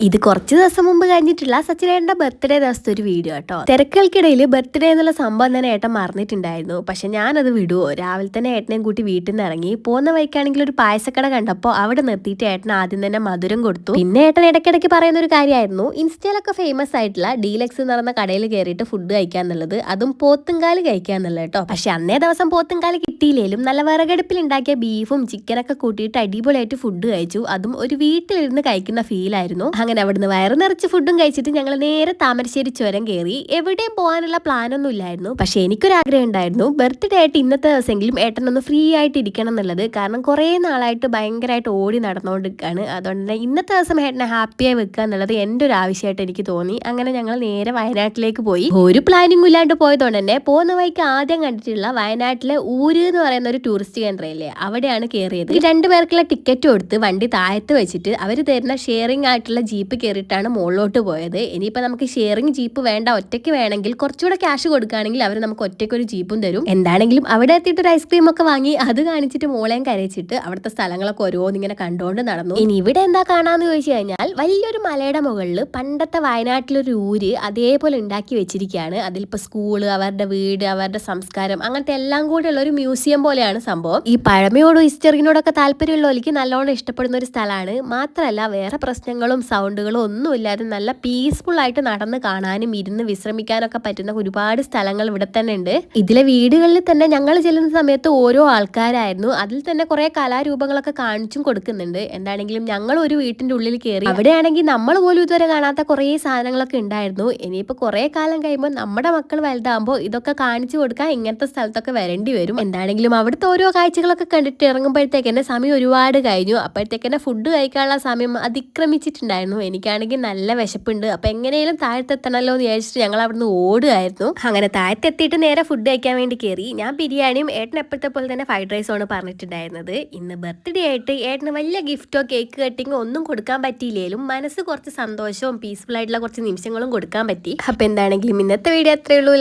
ഇത് കുറച്ച് ദിവസം മുമ്പ് കഴിഞ്ഞിട്ടുള്ള സച്ചിനേട്ടന്റെ ബർത്ത്ഡേ ദിവസത്തെ ഒരു വീഡിയോ കേട്ടോ. തിരക്കുകൾക്കിടയിൽ ബർത്ത്ഡേ എന്നുള്ള സംഭവം തന്നെ ഏട്ടൻ മറന്നിട്ടുണ്ടായിരുന്നു. പക്ഷെ ഞാനത് വിടുവോ, രാവിലെ തന്നെ ഏട്ടനെയും കൂട്ടി വീട്ടിൽ നിന്ന് ഇറങ്ങി പോകുന്ന വഴിക്കാണെങ്കിൽ ഒരു പായസക്കട കണ്ടപ്പോൾ അവിടെ നിർത്തിയിട്ട് ഏട്ടൻ ആദ്യം തന്നെ മധുരം കൊടുത്തു. പിന്നെ ഏട്ടൻ ഇടയ്ക്കിടയ്ക്ക് പറയുന്ന ഒരു കാര്യമായിരുന്നു ഇൻസ്റ്റയിലൊക്കെ ഫേമസ് ആയിട്ടുള്ള ഡീലക്സ് എന്ന് പറയുന്ന കടയിൽ കയറിയിട്ട് ഫുഡ് കഴിക്കുക എന്നുള്ളത്, അതും പോത്തുംകാല് കഴിക്കുക എന്നുള്ളത് കേട്ടോ. പക്ഷെ അന്നേ ദിവസം പോത്തുംകാല് കിട്ടിയില്ലേലും നല്ല വിറകടുപ്പിൽ ഉണ്ടാക്കിയ ബീഫും ചിക്കനൊക്കെ കൂട്ടിയിട്ട് അടിപൊളിയായിട്ട് ഫുഡ് കഴിച്ചു. അതും ഒരു വീട്ടിലിരുന്ന് കഴിക്കുന്ന ഫീലായിരുന്നു. അങ്ങനെ അവിടുന്ന് വയറ് നിറച്ച് ഫുഡും കഴിച്ചിട്ട് ഞങ്ങൾ നേരെ താമരശ്ശേരി ചുരം കയറി. എവിടെയും പോകാനുള്ള പ്ലാനൊന്നും ഇല്ലായിരുന്നു. പക്ഷെ എനിക്കൊരാഗ്രഹം ഉണ്ടായിരുന്നു, ബർത്ത്ഡേ ആയിട്ട് ഇന്നത്തെ ദിവസമെങ്കിലും ഏട്ടനൊന്ന് ഫ്രീ ആയിട്ട് ഇരിക്കണം എന്നുള്ളത്. കാരണം കുറേ നാളായിട്ട് ഭയങ്കരമായിട്ട് ഓടി നടന്നുകൊണ്ടിരിക്കുകയാണ്. അതുകൊണ്ട് തന്നെ ഇന്നത്തെ ദിവസം ഏട്ടനെ ഹാപ്പിയായി വെക്കുക എന്നുള്ളത് എൻ്റെ ഒരു ആവശ്യമായിട്ട് എനിക്ക് തോന്നി. അങ്ങനെ ഞങ്ങൾ നേരെ വയനാട്ടിലേക്ക് പോയി. ഒരു പ്ലാനിങ്ങും ഇല്ലാണ്ട് പോയതുകൊണ്ട് തന്നെ പോകുന്ന വഴിക്ക് ആദ്യം കണ്ടിട്ടുള്ള വയനാട്ടിലെ ഊര് എന്ന് പറയുന്ന ഒരു ടൂറിസ്റ്റ് കേന്ദ്രമില്ലേ, അവിടെയാണ് കയറിയത്. ഈ 2 പേർക്കുള്ള ടിക്കറ്റ് കൊടുത്ത് വണ്ടി താഴത്ത് വെച്ചിട്ട് അവർ തരുന്ന ഷെയറിംഗ് ആയിട്ടുള്ള ജീപ്പ് കയറിയിട്ടാണ് മുകളിലോട്ട് പോയത്. ഇനിയിപ്പോൾ നമുക്ക് ഷെയറിംഗ് ജീപ്പ് വേണ്ട, ഒറ്റയ്ക്ക് വേണമെങ്കിൽ കുറച്ചുകൂടെ ക്യാഷ് കൊടുക്കുകയാണെങ്കിൽ അവർ നമുക്ക് ഒറ്റയ്ക്ക് ഒരു ജീപ്പും തരും. എന്താണെങ്കിലും അവിടെ എത്തിയിട്ട് ഒരു ഐസ്ക്രീം ഒക്കെ വാങ്ങി അത് കാണിച്ചിട്ട് മോളെയും കരയിച്ചിട്ട് അവിടുത്തെ സ്ഥലങ്ങളൊക്കെ ഓരോന്നിങ്ങനെ കണ്ടുകൊണ്ട് നടന്നു. ഇനി ഇവിടെ എന്താ കാണാന്ന് ചോദിച്ചു കഴിഞ്ഞാൽ വലിയൊരു മലയുടെ മുകളിൽ പണ്ടത്തെ വയനാട്ടിലൊരു ഊര് അതേപോലെ ഉണ്ടാക്കി വെച്ചിരിക്കുകയാണ്. അതിലിപ്പോൾ സ്കൂള്, അവരുടെ വീട്, അവരുടെ സംസ്കാരം, അങ്ങനത്തെ എല്ലാം കൂടെ ഉള്ള ഒരു മ്യൂസിയം പോലെയാണ് സംഭവം. ഈ പഴമയോടും ഹിസ്റ്ററിനോടൊക്കെ താല്പര്യമുള്ളവർക്ക് നല്ലോണം ഇഷ്ടപ്പെടുന്ന ഒരു സ്ഥലമാണ്. മാത്രമല്ല വേറെ പ്രശ്നങ്ങളും സൗണ്ടുകളും ഒന്നുമില്ലാതെ നല്ല പീസ്ഫുൾ ആയിട്ട് നടന്ന് കാണാനും ഇരുന്ന് വിശ്രമിക്കാനൊക്കെ പറ്റുന്ന ഒരുപാട് സ്ഥലങ്ങൾ ഇവിടെ തന്നെ ഉണ്ട്. ഇതിലെ വീടുകളിൽ തന്നെ ഞങ്ങൾ ചെല്ലുന്ന സമയത്ത് ഓരോ ആൾക്കാരായിരുന്നു. അതിൽ തന്നെ കുറെ കലാരൂപങ്ങളൊക്കെ കാണിച്ചും കൊടുക്കുന്നുണ്ട്. എന്താണെങ്കിലും ഞങ്ങൾ ഒരു വീട്ടിന്റെ ഉള്ളിൽ കയറി. അവിടെയാണെങ്കിൽ നമ്മൾ പോലും ഇതുവരെ കാണാത്ത കുറേ സാധനങ്ങളൊക്കെ ഉണ്ടായിരുന്നു. ഇനിയിപ്പോൾ കുറെ കാലം കഴിയുമ്പോൾ നമ്മുടെ മക്കൾ വലുതാകുമ്പോൾ ഇതൊക്കെ കാണിച്ചു കൊടുക്കാൻ ഇങ്ങനത്തെ സ്ഥലത്തൊക്കെ വരേണ്ടി വരും. എന്താണെങ്കിലും അവിടുത്തെ ഓരോ കാഴ്ചകളൊക്കെ കണ്ടിട്ട് ഇറങ്ങുമ്പോഴത്തേക്ക് തന്നെ സമയം ഒരുപാട് കഴിഞ്ഞു. അപ്പോഴത്തേക്ക് തന്നെ ഫുഡ് കഴിക്കാനുള്ള സമയം അതിക്രമിച്ചിട്ടുണ്ടായിരുന്നു. എനിക്കാണെങ്കിൽ നല്ല വിശപ്പുണ്ട്. അപ്പോൾ എങ്ങനെയും താഴത്തെത്തണമല്ലോ എന്ന് വിചാരിച്ചിട്ട് ഞങ്ങൾ അവിടുന്ന് ഓടുകയായിരുന്നു. അങ്ങനെ താഴത്തെത്തിയിട്ട് നേരെ ഫുഡ് കഴിക്കാൻ വേണ്ടി കയറി. ഞാൻ ബിരിയാണിയും, ഏട്ടൻ എപ്പോഴത്തെ പോലെ തന്നെ ഫ്രൈഡ് റൈസുമാണ് പറഞ്ഞിട്ടുണ്ടായിരുന്നത്. ഇന്ന് ബർത്ത്ഡേ ആയിട്ട് ഏട്ടന് വലിയ ഗിഫ്റ്റോ കേക്ക് കട്ടിങ്ങോ ഒന്നും കൊടുക്കാൻ പറ്റിയില്ലേലും മനസ്സ് കുറച്ച് സന്തോഷവും പീസ്ഫുൾ ആയിട്ടുള്ള കുറച്ച് നിമിഷങ്ങളും കൊടുക്കാൻ പറ്റി. അപ്പോൾ എന്താണെങ്കിലും ഇന്നത്തെ വീഡിയോ അത്രയേ ഉള്ളൂ.